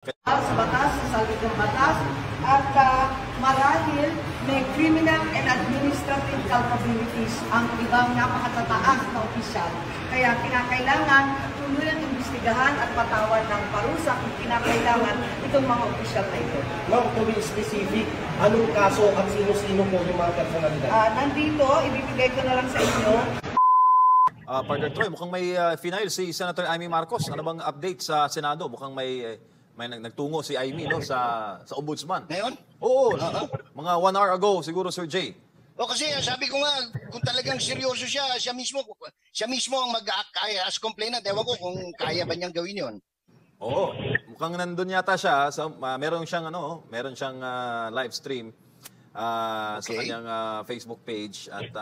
Sa batas, sa salud ng batas, at marahil may criminal and administrative culpabilities ang ibang napakatataas na opisyal. Kaya kinakailangan tuluyang imbestigahan at patawan ng parusa kung kinakailangan itong mga opisyal na ito. Ma'am, to be specific, anong kaso at sino-sino po yung mga personalidad? Nandito, ibibigay ko na lang sa inyo. Partner Troy, mukhang may final si Senator Amy Marcos. Ano bang update sa Senado? Mukhang may nagtungo si Amy no, sa Ombudsman. Ngayon? Oo, mga 1 hour ago siguro, Sir Jay. O kasi sabi ko nga, kung talagang seryoso siya mismo ang mag-kaya as complainant. Ewan ko kung kaya ba niyang gawin yon. Oo, mukhang nandun yata siya. Meron siyang, live stream sa kanyang Facebook page. At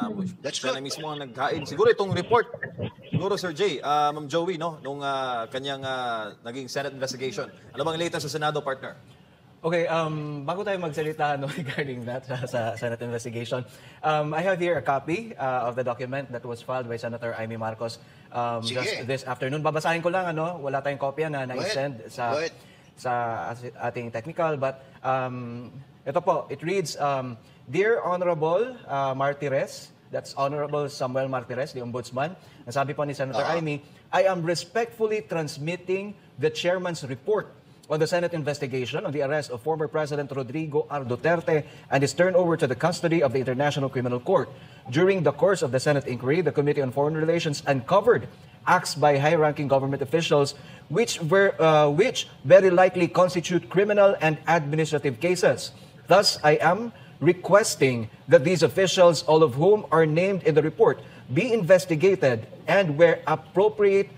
siya na mismo ang naghain. Siguro itong report, siguro Sir Jay, Ma'am Joey, no, nung kanyang naging Senate investigation. Ano bang latest sa Senado, partner? Okay, bago tayo magsalita regarding that sa Senate investigation, I have here a copy of the document that was filed by Senator Amy Marcos just this afternoon. Babasahin ko lang, wala tayong kopya na na-send sa ating technical, but ito po, it reads, Dear Honorable Martires, that's Honorable Samuel Martires, the Ombudsman, nasabi po ni Senator Amy, I am respectfully transmitting the Chairman's report on the Senate investigation on the arrest of former President Rodrigo R. Duterte and his turnover to the custody of the International Criminal Court. During the course of the Senate inquiry, the Committee on Foreign Relations uncovered acts by high-ranking government officials which very likely constitute criminal and administrative cases. Thus, I am requesting that these officials, all of whom are named in the report, be investigated and, where appropriate,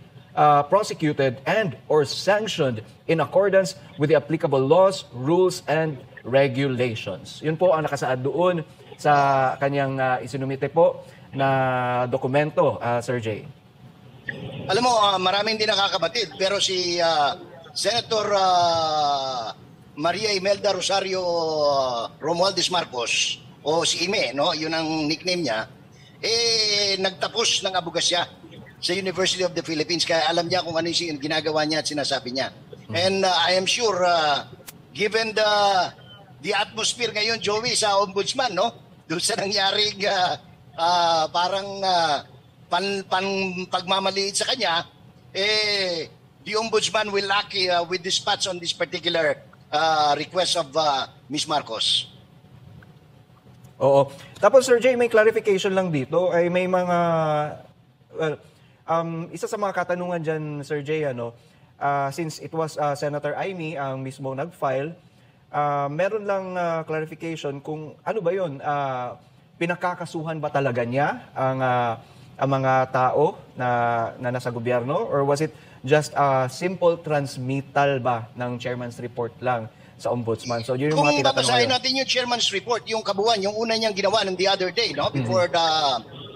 prosecuted and or sanctioned in accordance with the applicable laws, rules, and regulations. Yun po ang nakasaad doon sa kanyang isinumite po na dokumento, Sir Jay. Alam mo, maraming hindi nakakabatid, pero si Senator Maria Imelda Rosario Romualdez Marcos, o si Ime, no? Yun ang nickname niya, nagtapos ng abogasya sa University of the Philippines, kaya alam niya kung ano yung ginagawa niya at sinasabi niya. And I am sure, given the atmosphere ngayon, Joey, sa Ombudsman, no? Doon sa nangyaring parang pagmamaliit sa kanya, the Ombudsman will act with dispatch on this particular request of Ms. Marcos. Oo. Tapos, Sir Jay, may clarification lang dito. Ay may mga... isa sa mga katanungan dyan, Sir Jay, since it was Senator Amy ang mismo nag-file, meron lang clarification kung ano ba yun, pinakakasuhan ba talaga niya ang mga tao na nasa gobyerno, or was it just a simple transmittal ba ng chairman's report lang sa ombudsman? So yun yung mga tinatanong. Kung babasahin natin yung chairman's report, yung kabuuan, yung una niyang ginawa ng the other day, no, before the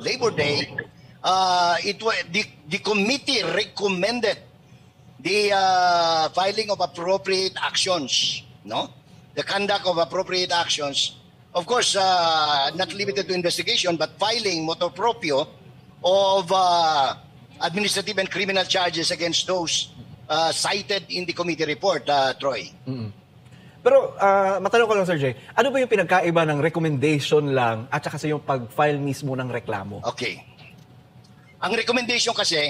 Labor Day, the committee recommended the filing of appropriate actions, no? The conduct of appropriate actions. Of course, not limited to investigation, but filing motu proprio of administrative and criminal charges against those cited in the committee report, Troy. Pero matanong ko lang, Sir Jay, ano ba yung pinagkaiba ng recommendation lang at saka sa yung pag-file mismo ng reklamo? Okay. Ang recommendation kasi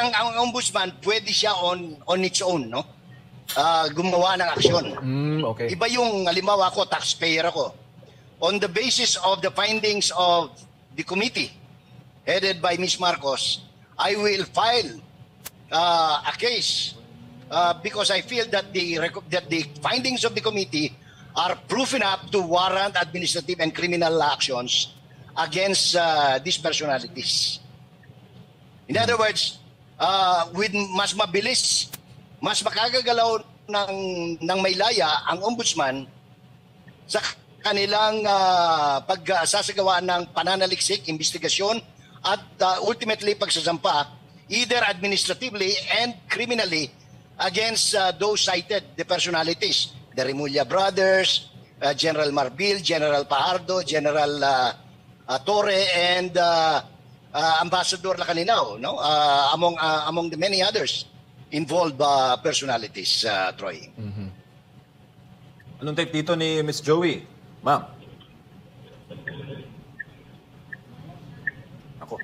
ang ombudsman pwede siya on its own, no? Gumawa ng aksyon. Okay. Iba yung halimbawa ako, taxpayer ako. On the basis of the findings of the committee headed by Ms. Marcos, I will file a case because I feel that the findings of the committee are proof enough to warrant administrative and criminal actions against these personalities. In other words, with mas mabilis, mas makagagalaw ng may laya ang ombudsman sa kanilang pagsasagawa ng pananaliksik, investigasyon, at ultimately pagsasampa, either administratively and criminally, against those cited, the personalities, the Remulla brothers, General Marbil, General Pajardo, General Torre, and Ambassador Lacaninaw, no? Among the many others. involved personalities, Troy. Anong take dito ni Miss Joey? Ma'am. Ako.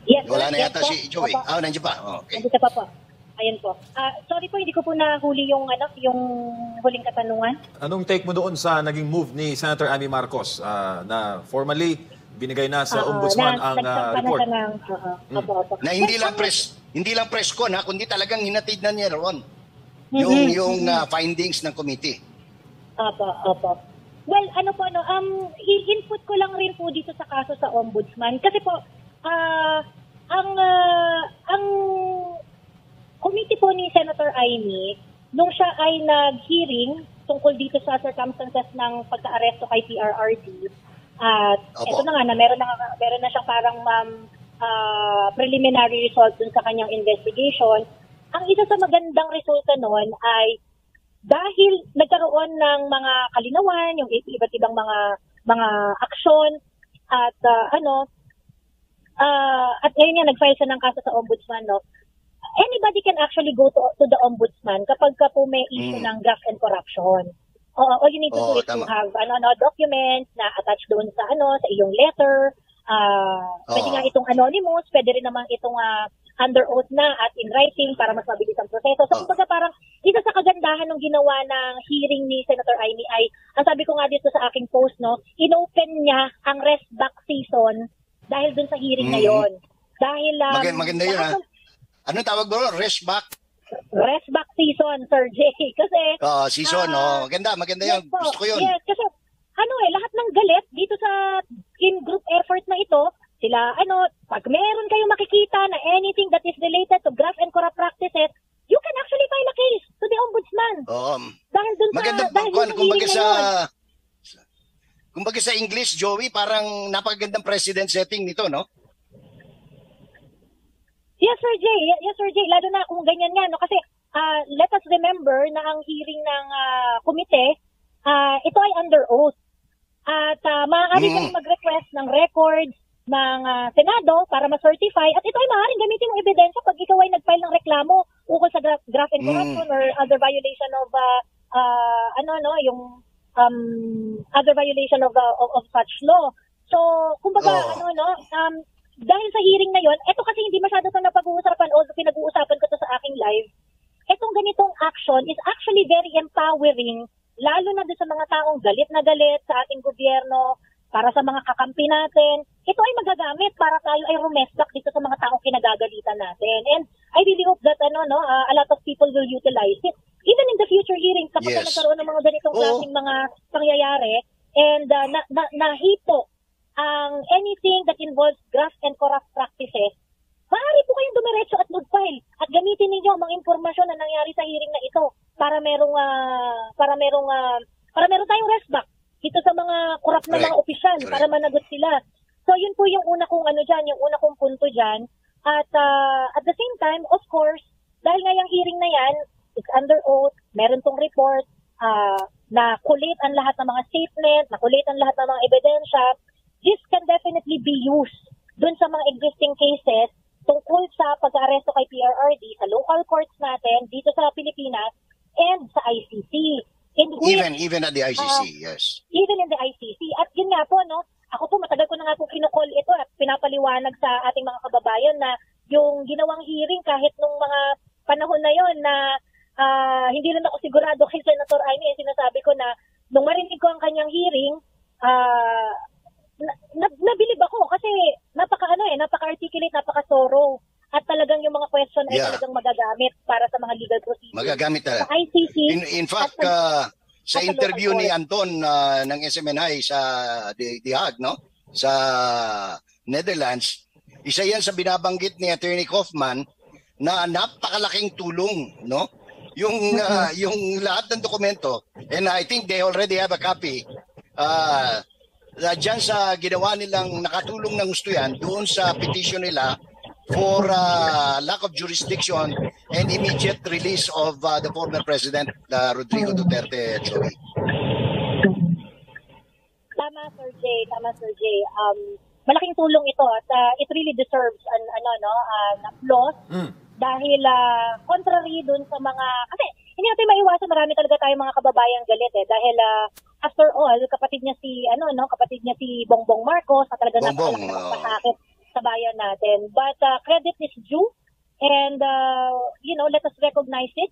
Yes, Wala na yes yata po. si Joey. Opo. Nandiyan pa. Okay. Nandito pa po. Ayan po. Sorry po, hindi ko po nahuli yung huling katanungan. Anong take mo doon sa naging move ni Senator Amy Marcos na formally binigay na sa ombudsman ang report? Opo. Na hindi lang press con, kundi talagang hinatid na niya ron yung findings ng committee. Opo. Well, i-input ko lang rin po dito sa kaso sa ombudsman kasi po ang committee po ni Senator Amy nung siya ay nag-hearing tungkol dito sa circumstances ng pagka-aresto kay PRRD at ito na nga na meron na siyang parang preliminary result dun sa kanyang investigation. Ang isa sa magandang resulta noon ay dahil nagkaroon ng mga kalinawan, yung iba't ibang mga aksyon at at ngayon nga nag-file siya ng kaso sa ombudsman, no? Anybody can actually go to the ombudsman kapag ka po may issue ng graft and corruption. All you need to do is to have documents na attached doon sa sa iyong letter. Pwede nga itong anonymous, pwede rin naman itong under oath na at in writing para mas mabilis ang proseso. So kumbaga parang isa sa kagandahan ng ginawa ng hearing ni Senator Amy ay, ang sabi ko nga dito sa aking post, no, inopen niya ang rest back season dahil dun sa hearing na yon. Dahil maganda yun, anong tawag mo? Rest back season, Sir Jay. Kasi season, maganda yun. Gusto ko yun. Yes, kasi lahat ng galit dito sa in group effort na ito, sila pag meron kayong makikita na anything that is related to graft and corrupt practices, you can actually file a case to the ombudsman. Dahil dun kumbaga sa English, Joey, parang napakagandang precedent setting nito, no? Yes, Sir Jay. Lalo na kung ganyan nga, no? Kasi let us remember na ang hearing ng komite, ito ay under oath. At maaari kang mag-request ng records ng Senado para ma-certify. At ito ay maaaring gamitin ng ebidensya pag ikaw ay nag-file ng reklamo ukol sa graft and corruption or other violation of other violation of such law. So, kumbaga, dahil sa hearing na yon, ito kasi hindi masyado ito napag-uusapan, although pinag-uusapan ko ito sa aking live, itong ganitong action is actually very empowering, lalo na doon sa mga taong galit na galit sa ating gobyerno, para sa mga kakampi natin. Ito ay magagamit para tayo ay rumesbak dito sa mga taong kinagagalitan natin. And I really hope that a lot of people will utilize it. Even in the future hearings, kapag nagkaroon ng mga ganitong klaseng mga pangyayari, and nahipo ang anything that involves graft and corrupt practices, maaari po kayong dumiretso at mag-file at gamitin ninyo ang mga impormasyon na nangyari sa hearing na ito para merong tayong resback dito sa mga corrupt na mga opisyal para managot sila. So yun po yung una kong yung una kong punto diyan. At at the same time, of course, dahil nga yung hearing na yan, it's under oath, meron tong report, na kulit ang lahat ng mga statement, na kulit ang lahat ng mga ebidensya. This can definitely be used dun sa mga existing cases tungkol sa pag-aresto kay PRRD sa local courts natin dito sa Pilipinas and sa ICC. Even at the ICC, yes. Even in the ICC. At yun nga po, ako po matagal ko na nga po kinukol ito at pinapaliwanag sa ating mga kababayan na yung ginawang hearing kahit nung mga panahon na yon na hindi rin ako sigurado kay Senator Amy, sinasabi ko na nung marinig ko ang kanyang hearing, nabilib ako kasi napaka-articulate, napaka-thorough. At talagang yung mga question ay talagang magagamit para sa mga legal procedures. Magagamit talaga. Sa ICC. In fact, sa interview ni Anton ng SMNI sa The Hague, no? Sa Netherlands, isa yan sa binabanggit ni Attorney Kaufman na napakalaking tulong, no? Yung lahat ng dokumento, and I think they already have a copy. Diyan sa ginawa nilang nakatulong ng gusto yan doon sa petition nila for lack of jurisdiction and immediate release of the former President Rodrigo Duterte, Joey. Tama, Sir Jay. malaking tulong ito at it really deserves an applause dahil contrary dun sa mga, kasi hindi natin maiwasan, marami talaga tayong mga kababayang galit dahil after all, kapatid niya si Bongbong Marcos na talaga napakalaking pasakit sa bayan natin. But credit is due and let us recognize it.